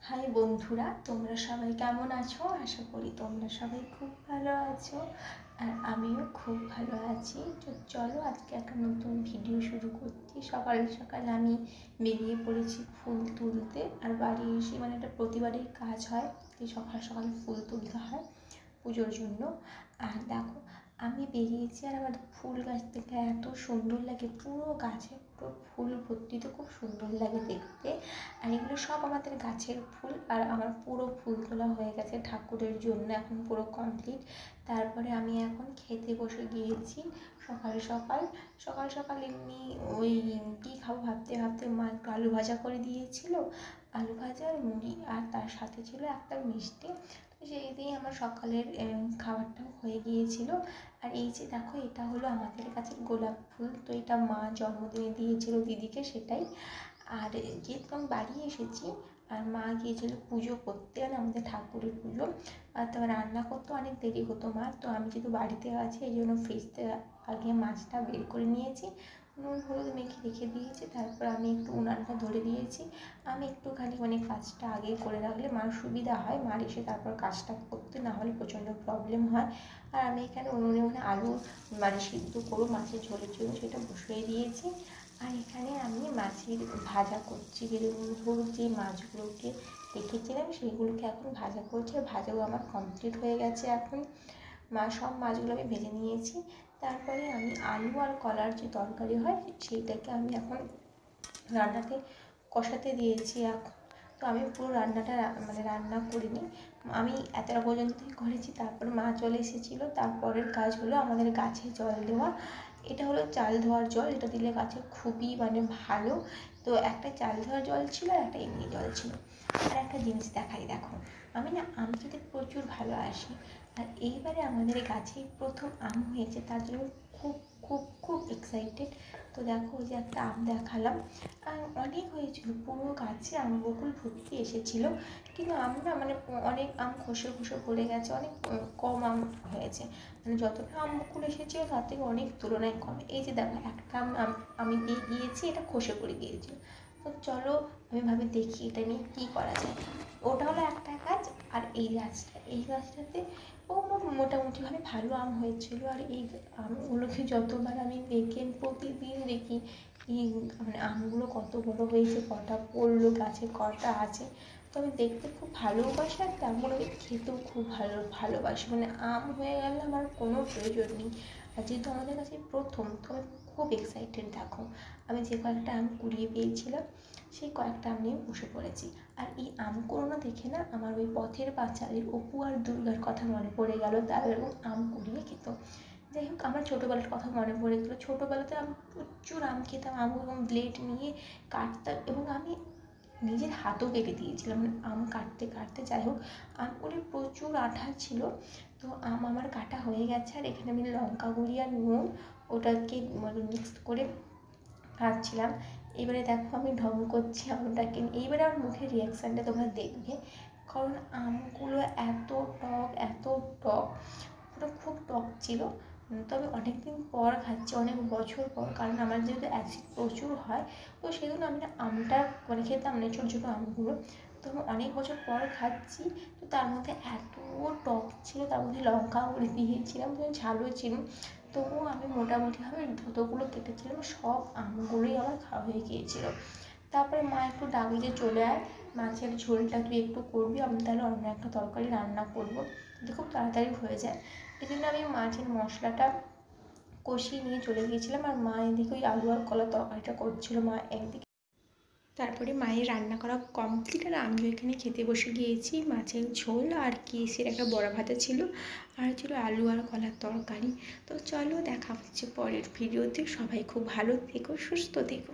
High বন্ধুরা, তোমরা সবাই কেমন আছো? আশা করি তোমরা সবাই খুব ভালো আছো আর আমিও খুব ভালো আছি। তো চলো আজকে একটা নতুন ভিডিও শুরু করছি। সকাল সকাল আমি বেরিয়ে পড়েছি ফুল তুলতে। আর বাড়ি এসে একটা প্রতিবারের কাজ হয় যে সকাল সকাল ফুল তুলতে হয় পুজোর জন্য। আর দেখো আমি বেরিয়েছি আর আমার ফুল গাছ থেকে এত সুন্দর লাগে, পুরো গাছে পুরো ফুল ভর্তি, তো খুব সুন্দর লাগে দেখতে। আর এগুলো সব আমাদের গাছের ফুল। আর আমার পুরো ফুল তোলা হয়ে গেছে ঠাকুরের জন্য, এখন পুরো কমপ্লিট। তারপরে আমি এখন খেতে বসে গিয়েছি। সকাল সকাল সকাল সকাল এমনি ওই কী খাবো ভাবতে ভাবতে মা একটু আলু ভাজা করে দিয়েছিল, আলু ভাজা আর মুড়ি, আর তার সাথে ছিল একটা মিষ্টি। তো সেই দিয়ে আমার সকালের খাবারটাও হয়ে গিয়েছিল। আর এই যে দেখো, এটা হলো আমাদের কাছে গোলাপ ফুল। তো এটা মা জন্মদিনে দিয়েছিল দিদিকে, সেটাই। আর যেহেতু আমি বাড়ি এসেছি আর মা গিয়েছিল পুজো করতে, আর আমাদের ঠাকুরের পুজো, আর তো রান্না করতে অনেক দেরি হতো মা। তো আমি যেহেতু বাড়িতে আছি এই জন্য ফ্রিজ থেকে আগে মাছটা বের করে নিয়েছি, নুন হলুদ মেখে রেখে দিয়েছি। তারপর আমি একটু উনানটা ধরে দিয়েছি। আমি একটুখানি কাজটা আগে করে রাখলে মার সুবিধা হয়, মার এসে তারপর কাজটা করতে, না হলে প্রচণ্ড প্রবলেম হয়। আর আমি এখানে উনুনে আলু সিদ্ধ করবো মাছের ঝোলের জন্য, সেটা বসিয়ে দিয়েছি। আর এখানে আমি মাছের ভাজা করছি, যে মাছগুলোকে রেখেছিলাম সেইগুলোকে এখন ভাজা করছি। আর ভাজাও আমার কমপ্লিট হয়ে গেছে এখন। সব মাছগুলো আমি ভেজে নিয়েছি। তারপরে আমি আলু আর কলার যে তরকারি হয় সেইটাকে আমি এখন রান্নাতে কষাতে দিয়েছি এখন। তো আমি পুরো রান্নাটা রান্না করিনি, আমি এতটা পর্যন্তই করেছি। তারপর মা চলে এসেছিলো। তারপরের কাজ হলো আমাদের গাছে জল দেওয়া। এটা হলো চাল ধোয়ার জল, এটা দিলে গাছে খুবই ভালো। তো একটা চাল ধোয়ার জল ছিল আর একটা এমনি জল ছিল। আর একটা জিনিস দেখাই, দেখো আমি আম খেতে প্রচুর ভালোবাসি। আর এইবারে আমাদের গাছে প্রথম আম হয়েছে, তার জন্য খুব খুব খুব এক্সাইটেড। তো দেখো ওই যে একটা আম দেখালাম, আর অনেক হয়েছিল, পুরো গাছে আম বকুল ভর্তি এসেছিল। কিন্তু আম না অনেক আম খসে খসে পড়ে গেছে, অনেক কম আম হয়েছে। যতটা আম বকুল এসেছিল তার থেকে অনেক তুলনায় কম। এই যে দেখো একটা আম আমি দিয়ে গিয়েছি, এটা খসে পড়ে গিয়েছিল। তো চলো আমি ভাবি দেখি এটা নিয়ে কী করা যায়। ওটা হলো একটা গাছ। আর এই গাছটাতে মোটামুটিভাবে ভালো আম হয়েছিল। আর এই আমগুলোকে যতবার আমি দেখি, প্রতিদিন দেখি এই আমগুলো কত বড় হয়েছে, কটা পড়লো গাছে, কটা আছে। তো আমি দেখতে খুব ভালোবাসি আর তেমন আমি খেতেও খুব ভালোবাসি। আম হয়ে গেলে আমার কোনো প্রয়োজন নেই। আর যেহেতু আমাদের কাছে প্রথম, তো আমি খুব এক্সাইটেড। দেখো আমি যে কয়েকটা আম কুড়িয়ে পেয়েছিলাম সেই কয়েকটা আম নিয়ে বসে পড়েছি। আর এই আম কুড়োনো দেখে না আমার ওই পথের পাঁচালীর অপু আর দুর্গার কথা মনে পড়ে গেল। তারা এরকম আম কুড়িয়ে খেত। যাই হোক, আমার ছোটোবেলার কথা মনে পড়ে গেলো। ছোটোবেলাতে আমি প্রচুর আম খেতাম, আম এবং ব্লেড নিয়ে কাটতাম, এবং আমি নিজের হাতও কেটে দিয়েছিলাম আম কাটতে কাটতে। যাই হোক, আমগুলি প্রচুর আঠা ছিল। তো আম আমার কাটা হয়ে গেছে। আর এখানে আমি লঙ্কা গুঁড়ি আর নুন ওটাকে মিক্সড করে খাচ্ছিলাম। এবারে দেখো আমি ঢং করছি আমটাকে। এইবারে আমার মুখের রিয়াকশানটা তোমরা দেখবে, কারণ আমগুলো এত টক, এত টক, ওটা খুব টক ছিল। তবে অনেক দিন পর খাচ্ছি, অনেক বছর পর, কারণ আমার যেহেতু অ্যাসিড প্রচুর হয়, তো সেই জন্য আমি আমটা খেতাম না, ছোটো ছোটো আমগুলো। তো আমি অনেক বছর পর খাচ্ছি। তো তার মধ্যে এত টক ছিল, তার মধ্যে লঙ্কা গুঁড়ি দিয়েছিলাম, ঝালও ছিল। তবুও আমি মোটামুটিভাবে যতগুলো কেটেছিলাম সব আমগুলোই আমার খাওয়া হয়ে গিয়েছিল। তারপরে মা একটু ডাকলো যে চলে আয়, মাছের ঝোলটা তুই একটু করবি, আমি তাহলে অন্য একটা তরকারি রান্না করবো, যাতে খুব তাড়াতাড়ি হয়ে যায়। এই জন্য আমি মাছের মশলাটা কষিয়ে নিয়ে চলে গিয়েছিলাম। আর মা এদিকে ওই আলু আর কলার তরকারিটা করছিল মা একদিকে। তারপরে মায়ের রান্না করা কমপ্লিট, আর আমিও এখানে খেতে বসে গিয়েছি। মাছের ঝোল আর কেসের একটা বড়া ভাজা ছিল, আর ছিল আলু আর কলার তরকারি। তো চলো দেখা হচ্ছে পরের ভিডিওতে। সবাই খুব ভালো থেকো, সুস্থ থেকো।